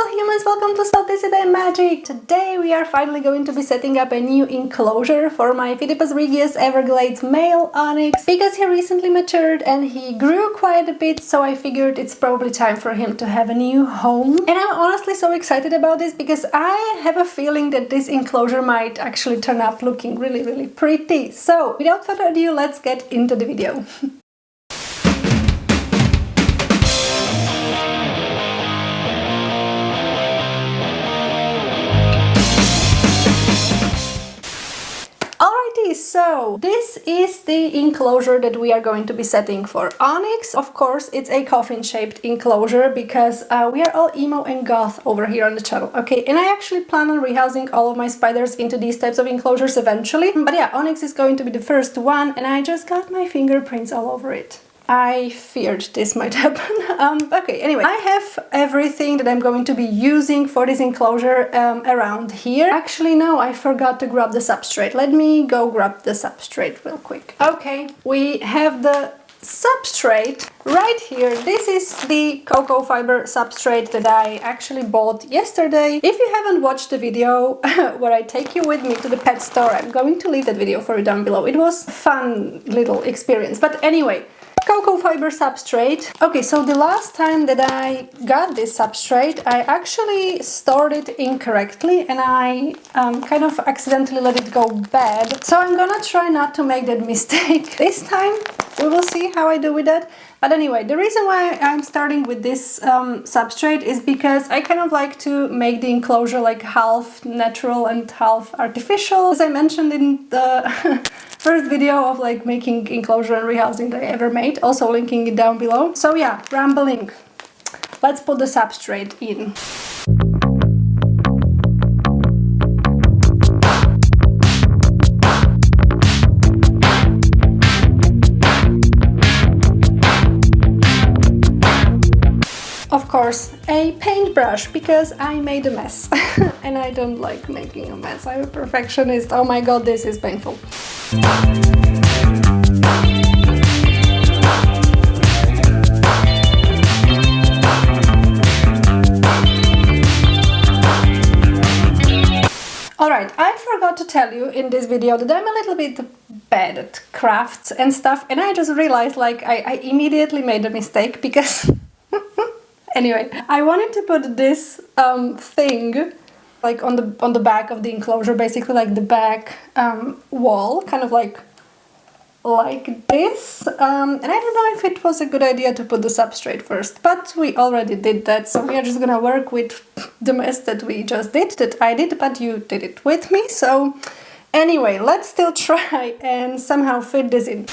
Hello humans, welcome to Stop This Day Magic! Today we are finally going to be setting up a new enclosure for my phidippusregius Everglades male Onyx because he recently matured and he grew quite a bit, so I figured it's probably time for him to have a new home. And I'm honestly so excited about this because I have a feeling that this enclosure might actually turn out looking really pretty. So without further ado, let's get into the video. So this is the enclosure that we are going to be setting for Onyx. Of course, it's a coffin-shaped enclosure because we are all emo and goth over here on the channel, okay? And I actually plan on rehousing all of my spiders into these types of enclosures eventually. But yeah, Onyx is going to be the first one, and I just got my fingerprints all over it. I feared this might happen. Okay, anyway, I have everything that I'm going to be using for this enclosure around here. Actually, no, I forgot to grab the substrate. Let me go grab the substrate real quick. Okay, we have the substrate right here. This is the cocoa fiber substrate that I actually bought yesterday. If you haven't watched the video where I take you with me to the pet store, I'm going to leave that video for you down below. It was a fun little experience. But anyway, cocoa fiber substrate. Okay, so the last time that I got this substrate, I actually stored it incorrectly and I kind of accidentally let it go bad. So I'm gonna try not to make that mistake this time. We will see how I do with that. But anyway, the reason why I'm starting with this substrate is because I kind of like to make the enclosure like half natural and half artificial. As I mentioned in the first video of like making enclosure and rehousing that I ever made, also linking it down below. So yeah, rambling. Let's put the substrate in. Of course, a paintbrush, because I made a mess and I don't like making a mess. I'm a perfectionist. Oh my god, this is painful. Alright, I forgot to tell you in this video that I'm a little bit bad at crafts and stuff, and I just realized like I immediately made a mistake because anyway, I wanted to put this thing like on the back of the enclosure, basically like the back wall, kind of like this. And I don't know if it was a good idea to put the substrate first, but we already did that, so we are just gonna work with the mess that we just did, that I did, but you did it with me. So anyway, let's still try and somehow fit this in.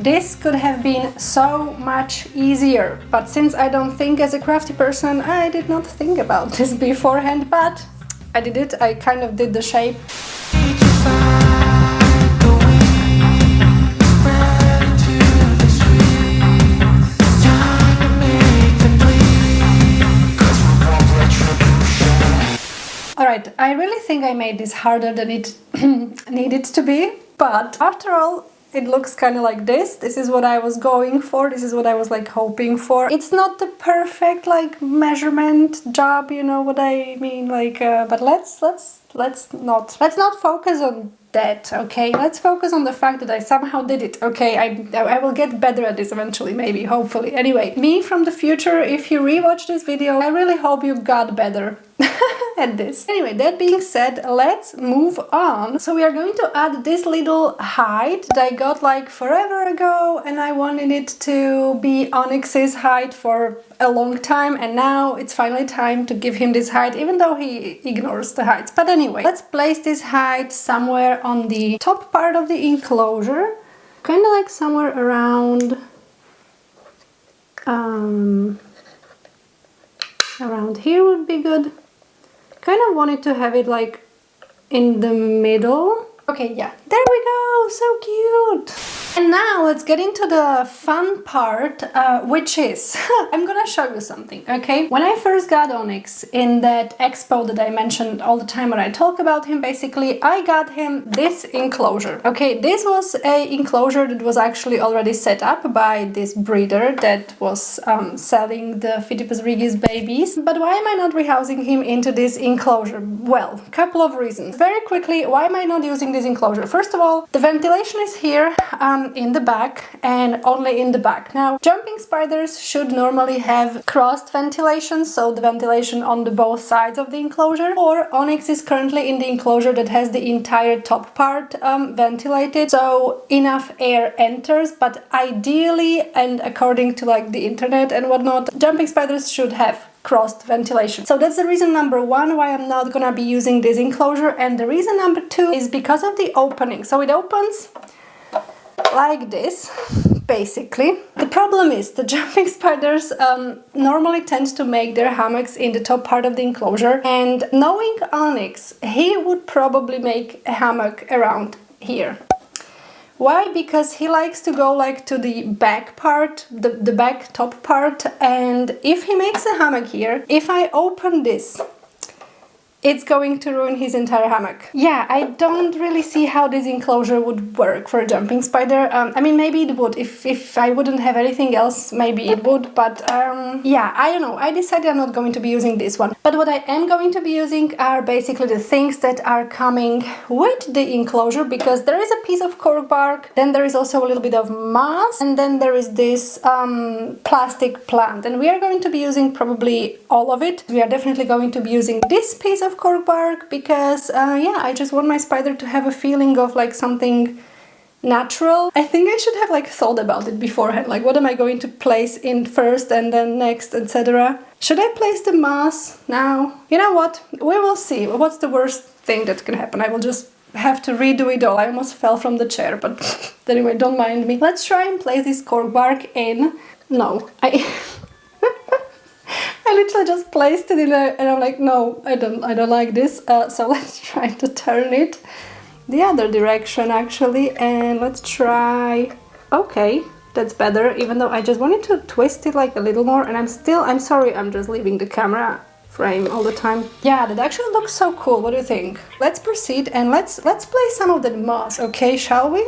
This could have been so much easier, but since I don't think as a crafty person, I did not think about this beforehand, but I did it. I kind of did the shape. Alright, I really think I made this harder than it needed to be, but after all, it looks kind of like this. This is what I was going for. This is what I was like hoping for. It's not the perfect like measurement job, you know what I mean? Like, but let's not focus on that, okay? Let's focus on the fact that I somehow did it, okay? I will get better at this eventually, maybe, hopefully. Anyway, me from the future, if you rewatch this video, I really hope you got better at this. Anyway, that being said, let's move on. So we are going to add this little height that I got like forever ago, and I wanted it to be Onyx's height for a long time, and now it's finally time to give him this height, even though he ignores the heights. But anyway, let's place this height somewhere on the top part of the enclosure, kind of like somewhere around around here would be good. Kind of wanted to have it like in the middle. Okay, yeah, there we go, so cute. And now let's get into the fun part, which is, I'm gonna show you something, okay? When I first got Onyx in that expo that I mentioned all the time when I talk about him, basically, I got him this enclosure, okay? This was a enclosure that was actually already set up by this breeder that was selling the phidippusregius babies. But why am I not rehousing him into this enclosure? Well, a couple of reasons. Very quickly, why am I not using this enclosure? First of all, the ventilation is here, in the back and only in the back. Now, jumping spiders should normally have crossed ventilation, so the ventilation on the both sides of the enclosure, or Onyx is currently in the enclosure that has the entire top part ventilated, so enough air enters, but ideally, and according to like the internet and whatnot, jumping spiders should have crossed ventilation. So that's the reason number one why I'm not gonna be using this enclosure, and the reason number two is because of the opening. So it opens like this, basically. The problem is the jumping spiders normally tend to make their hammocks in the top part of the enclosure, and knowing Onyx, he would probably make a hammock around here. Why? Because he likes to go like to the back part, the back top part, and if he makes a hammock here, if I open this, it's going to ruin his entire hammock. Yeah, I don't really see how this enclosure would work for a jumping spider. I mean, maybe it would. If I wouldn't have anything else, maybe it would. But yeah, I don't know. I decided I'm not going to be using this one. But what I am going to be using are basically the things that are coming with the enclosure, because there is a piece of cork bark, then there is also a little bit of moss, and then there is this plastic plant. And we are going to be using probably all of it. We are definitely going to be using this piece of cork bark because yeah, I just want my spider to have a feeling of like something natural. I think I should have like thought about it beforehand, like what am I going to place in first and then next, etc. Should I place the moss now? You know what, we will see. What's the worst thing that can happen? I will just have to redo it all. I almost fell from the chair, but anyway, don't mind me. Let's try and place this cork bark in. No, I literally just placed it in there and I'm like, no, I don't like this. So let's try to turn it the other direction actually, and let's try. Okay, that's better, even though I just wanted to twist it like a little more, and I'm sorry, I'm just leaving the camera frame all the time. Yeah, that actually looks so cool. What do you think? Let's proceed and let's place some of that moss, okay, shall we?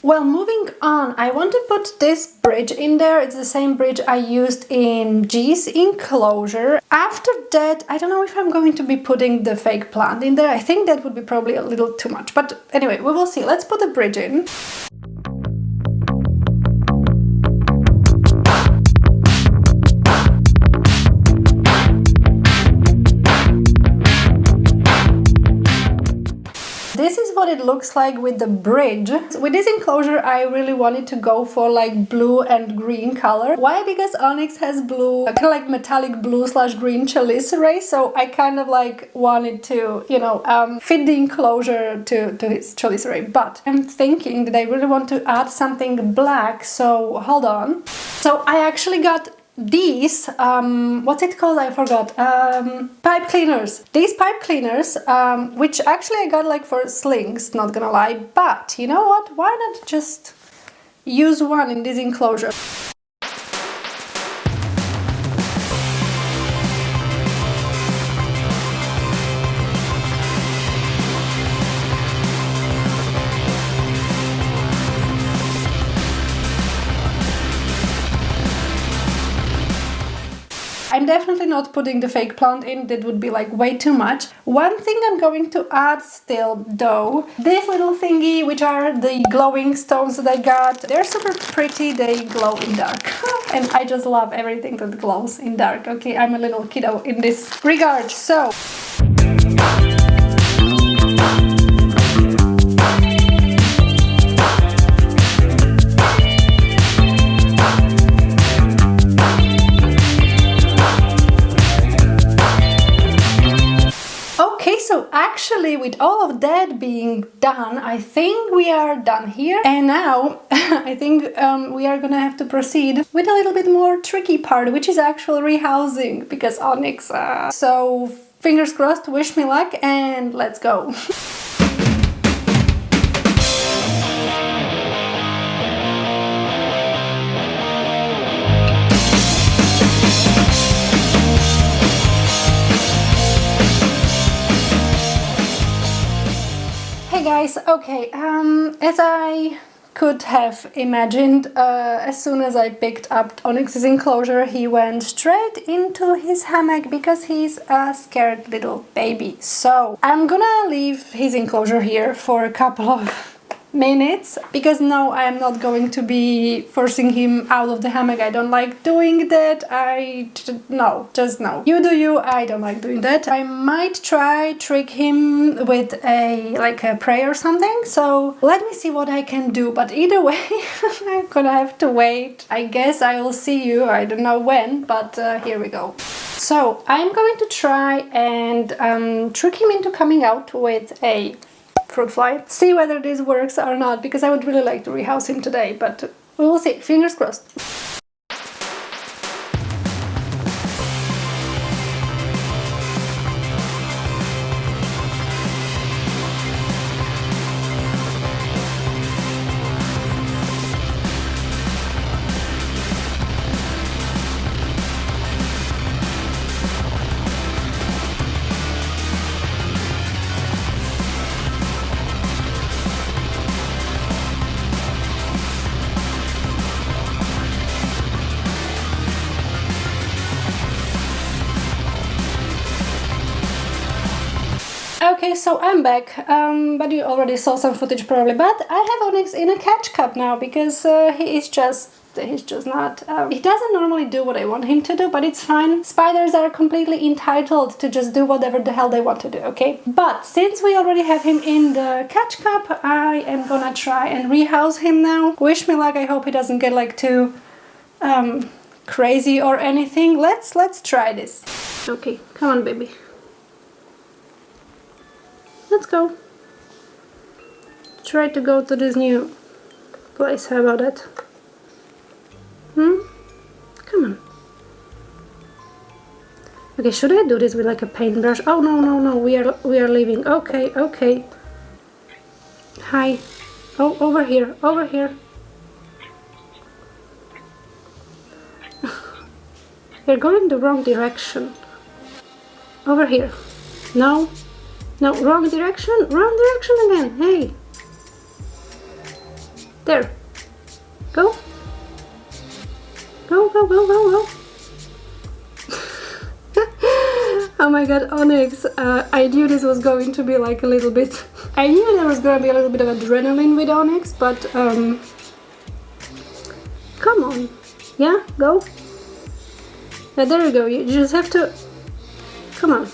Well, moving on, I want to put this bridge in there. It's the same bridge I used in G's enclosure. After that, I don't know if I'm going to be putting the fake plant in there. I think that would be probably a little too much. But anyway, we will see. Let's put the bridge in. This is what it looks like with the bridge. With this enclosure, I really wanted to go for like blue and green color. Why? Because Onyx has blue, kind of like metallic blue / green chelicerae, so I kind of like wanted to, you know, fit the enclosure to his chelicerae. But I'm thinking that I really want to add something black, so hold on. So I actually got these, what's it called? I forgot. Pipe cleaners. These pipe cleaners, which actually I got like for slings, not gonna lie. But you know what? Why not just use one in this enclosure? I'm definitely not putting the fake plant in, that would be like way too much. One thing I'm going to add still though, this little thingy, which are the glowing stones that I got. They're super pretty, they glow in dark. And I just love everything that glows in dark. Okay, I'm a little kiddo in this regard, so... So actually, with all of that being done, I think we are done here. And now I think we are gonna have to proceed with a little bit more tricky part, which is actual rehousing, because Onyx. So fingers crossed, wish me luck, and let's go. Hey guys, okay, as I could have imagined, as soon as I picked up Onyx's enclosure, he went straight into his hammock because he's a scared little baby. So I'm gonna leave his enclosure here for a couple of minutes, because no, I am not going to be forcing him out of the hammock. I don't like doing that. No, just no. You do you, I don't like doing that. I might try trick him with a prey or something, so let me see what I can do, but either way I'm gonna have to wait. I guess I will see you, I don't know when, but here we go. So I'm going to try and trick him into coming out with a fruit fly. See whether this works or not, because I would really like to rehouse him today, but we will see. Fingers crossed. Okay, so I'm back, but you already saw some footage probably, but I have Onyx in a catch cup now, because he's just not, he doesn't normally do what I want him to do, but it's fine. Spiders are completely entitled to just do whatever the hell they want to do, okay? But since we already have him in the catch cup, I am gonna try and rehouse him now. Wish me luck, I hope he doesn't get like too crazy or anything. Let's try this. Okay, come on baby. Let's go. Try to go to this new place. How about that? Come on. Okay, should I do this with like a paintbrush? Oh no, we are leaving. Okay. Hi. Oh, over here. You're going the wrong direction. Over here. No, wrong direction again. Hey. There. Go. Oh my god, Onyx, I knew this was going to be like a little bit... I knew there was going to be a little bit of adrenaline with Onyx, but come on. Yeah, go. Yeah, there you go. You just have to... Come on.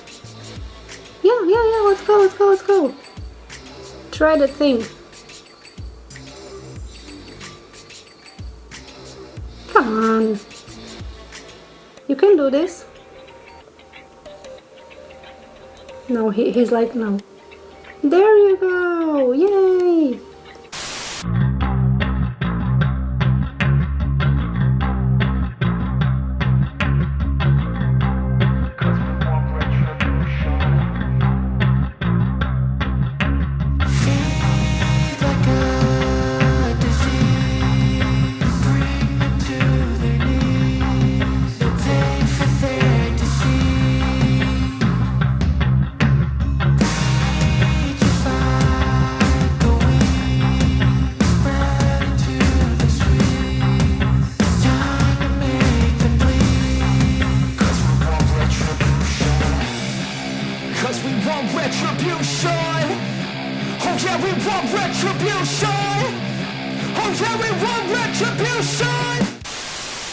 Yeah, let's go. Try the thing. Come on. You can do this. No, he's like, no. There you go! Yay!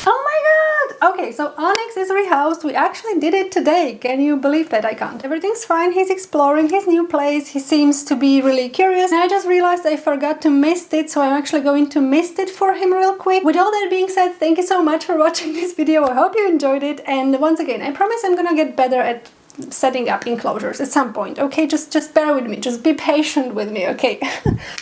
Oh my god! Okay, so Onyx is rehoused. We actually did it today. Can you believe that? I can't. Everything's fine. He's exploring his new place. He seems to be really curious. And I just realized I forgot to mist it, so I'm actually going to mist it for him real quick. With all that being said, thank you so much for watching this video. I hope you enjoyed it. And once again, I promise I'm gonna get better at setting up enclosures at some point, okay? Just bear with me, just be patient with me, okay?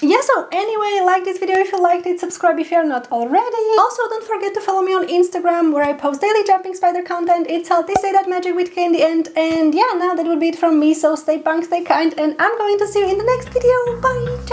Yeah, so anyway, like this video if you liked it, subscribe if you're not already. Also, don't forget to follow me on Instagram where I post daily jumping spider content. It's all they say that magic with K in the end. And yeah, now that would be it from me, so stay punk, stay kind, and I'm going to see you in the next video. Bye!